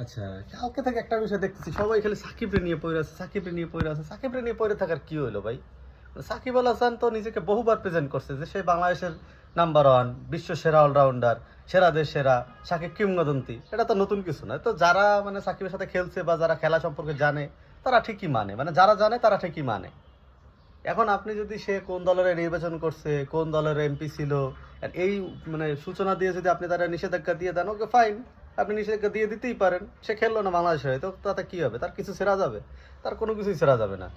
আচ্ছা, কালকে থেকে একটা বিষয় দেখতেছি সবাই খালি সাকিবরে নিয়ে পড়ে আছে, সাকিবরে নিয়ে পড়ে আছে। সাকিবরে নিয়ে পড়ে থাকার কি হইলো ভাই? সাকিব আল হাসান তো নিজেকে বহুবার প্রেজেন্ট করছে যে সে বাংলাদেশের নাম্বার ওয়ান, বিশ্ব সেরা অলরাউন্ডার, সেরাদের সেরা, সাকিব কিংবদন্তি। এটা তো নতুন কিছু না। তো যারা মানে সাকিবের সাথে খেলছে বা যারা খেলা সম্পর্কে জানে তারা ঠিকই মানে, মানে যারা জানে তারা ঠিকই মানে। এখন আপনি যদি সে কোন দলের নির্বাচন করছে, কোন দলের এমপি ছিল, আর এই মানে সূচনা দিয়ে যদি আপনি তারা নিষেধাজ্ঞা দিয়ে দেন, ওকে ফাইন, আপনি নিষেধাজ্ঞা দিয়ে দিতেই পারেন। সে খেললো না বাংলাদেশে, তো তাতে কি হবে? তার কিছু ছেড়া যাবে? তার কোনো কিছুই ছেড়া যাবে না।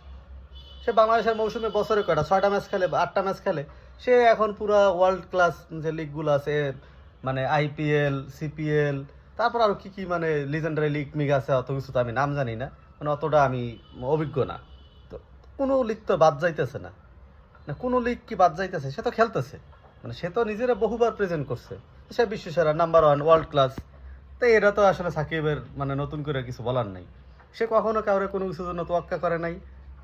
সে বাংলাদেশের মৌসুমে বছরে কয়টা 6টা ম্যাচ খেলে বা 8টা ম্যাচ খেলে। সে এখন পুরা ওয়ার্ল্ড ক্লাস যে লিগগুলো আছে, মানে আইপিএল, সিপিএল, তারপর আরো কি কি মানে লিজেন্ডারি লিগ মিগ আছে, অত কিছু তো আমি নাম জানি না, মানে অতটা আমি অভিজ্ঞ না। তো কোনো লিগ তো বাদ যাইতেছে না, না কোনো লিগ কি বাদ যাইতেছে? সে তো খেলতেছে, মানে সে তো নিজেরা বহুবার প্রেজেন্ট করছে সে বিশ্বসেরা, নাম্বার ওয়ান, ওয়ার্ল্ড ক্লাস। তো এটা তো আসলে সাকিবের মানে নতুন করে কিছু বলার নাই। সে কখনো কাউরে কোনো কিছুর জন্য তোয়াক্কা করে নাই,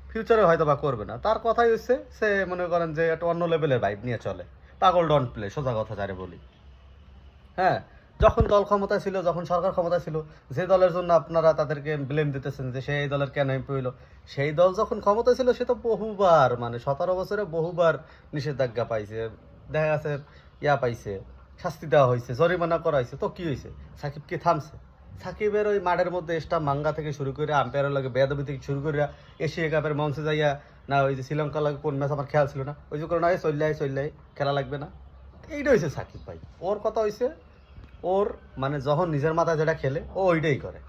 ফিউচারে হয়তো বা করবে না। তার কথাই হচ্ছে সে মনে করেন যে একটা অন্য লেভেলের ভাইব নিয়ে চলে। পাগল ডন প্লে, সোজা কথা যারে বলি। হ্যাঁ, যখন দল ক্ষমতায় ছিল, যখন সরকার ক্ষমতায় ছিল, যে দলের জন্য আপনারা তাদেরকে ব্লেম দিতেছেন যে সেই দলের কেন এমপি হইলো, সেই দল যখন ক্ষমতায় ছিল সে তো বহুবার মানে 17 বছরে বহুবার নিষেধাজ্ঞা পাইছে, দেখা গেছে পাইছে, শাস্তি দেওয়া হয়েছে, জরিমানা করা হয়েছে। তো কি হয়েছে? সাকিব কি থামছে? সাকিবের ওই মাঠের মধ্যে স্টাম্প মাঙ্গা থেকে শুরু করে আম্পায়ারের লাগে বেয়াদবি থেকে শুরু করে এশিয়া কাপের মঞ্চে যাইয়া, না ওই যে শ্রীলঙ্কার লাগে কোন ম্যাচ আমার খেয়াল ছিল না, ওই যে করে না চললাই খেলা লাগবে না। এইটা হয়েছে সাকিব ভাই। ওর কথা হয়েছে ওর মানে যখন নিজের মাথায় যেটা খেলে ও ওইটাই করে।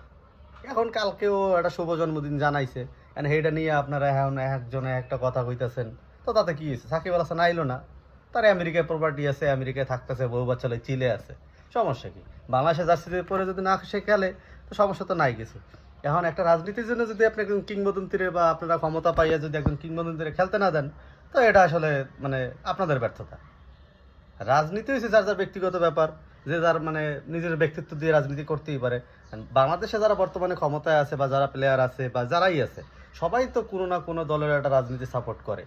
এখন কালকে ও একটা শুভ জন্মদিন জানাইছে, এন্ড সেইটা নিয়ে আপনারা এখন একজনে একটা কথা কইতাছেন। তো তাতে কি হয়েছে? সাকিব আল হাসান আইলো না, তার আমেরিকায় প্রপার্টি আছে, আমেরিকায় থাকতেছে, বউ বাচ্চা লই চিলে আছে, সমস্যা কি? বাংলাদেশে জার্সিতে পরে যদি না সে খেলে তো সমস্যা তো নাই কিছু। এখন একটা রাজনীতির জন্য যদি আপনি একজন কিংবদন্তিরে বা আপনারা ক্ষমতা পাইয়া যদি একজন কিংবদন্তিরে খেলতে না দেন, তো এটা আসলে মানে আপনাদের ব্যর্থতা। রাজনীতি হচ্ছে যার যার ব্যক্তিগত ব্যাপার, যে যার মানে নিজের ব্যক্তিত্ব দিয়ে রাজনীতি করতেই পারে। বাংলাদেশে যারা বর্তমানে ক্ষমতায় আছে বা যারা প্লেয়ার আছে বা যারাই আছে, সবাই তো কোনো না কোনো দলের একটা রাজনীতি সাপোর্ট করে।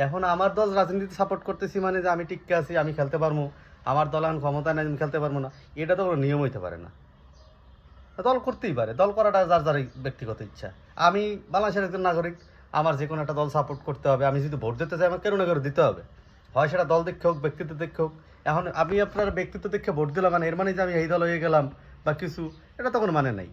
এখন আমার দল রাজনীতি সাপোর্ট করতেছি মানে যে আমি টিকে আছি, আমি খেলতে পারবো, আমার দল এখন ক্ষমতায় নাই, আমি খেলতে পারবো না, এটা তো কোনো নিয়ম হইতে পারে না। দল করতেই পারে, দল করাটা যার যার ব্যক্তিগত ইচ্ছা। আমি বাংলাদেশের একজন নাগরিক, আমার যে কোনো একটা দল সাপোর্ট করতে হবে। আমি যদি ভোট দিতে চাই আমার কেন না করে দিতে হবে, হয় সেটা দল দেখে হোক, ব্যক্তিত্ব দেখে হোক। এখন আমি আপনার ব্যক্তিত্ব দেখে ভোট দিলাম মানে এর মানে যে আমি এই দল হয়ে গেলাম বা কিছু, এটা তো কোনো মানে নাই।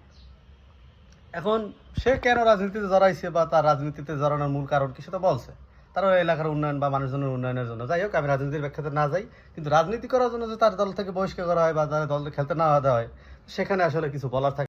এখন সে কেন রাজনীতিতে জড়াইছে বা তার রাজনীতিতে জড়ানোর মূল কারণ কি সেটা বলছে, তার ওই এলাকার উন্নয়ন বা মানুষজনের উন্নয়নের জন্য। যাই হোক, আমি রাজনীতির ব্যাখ্যাতে না যাই, কিন্তু রাজনীতি করার জন্য যে তার দল থেকে বহিষ্কার করা হয় বা তার দল খেলতে না দেওয়া হয়, সেখানে আসলে কিছু বলার থাকে।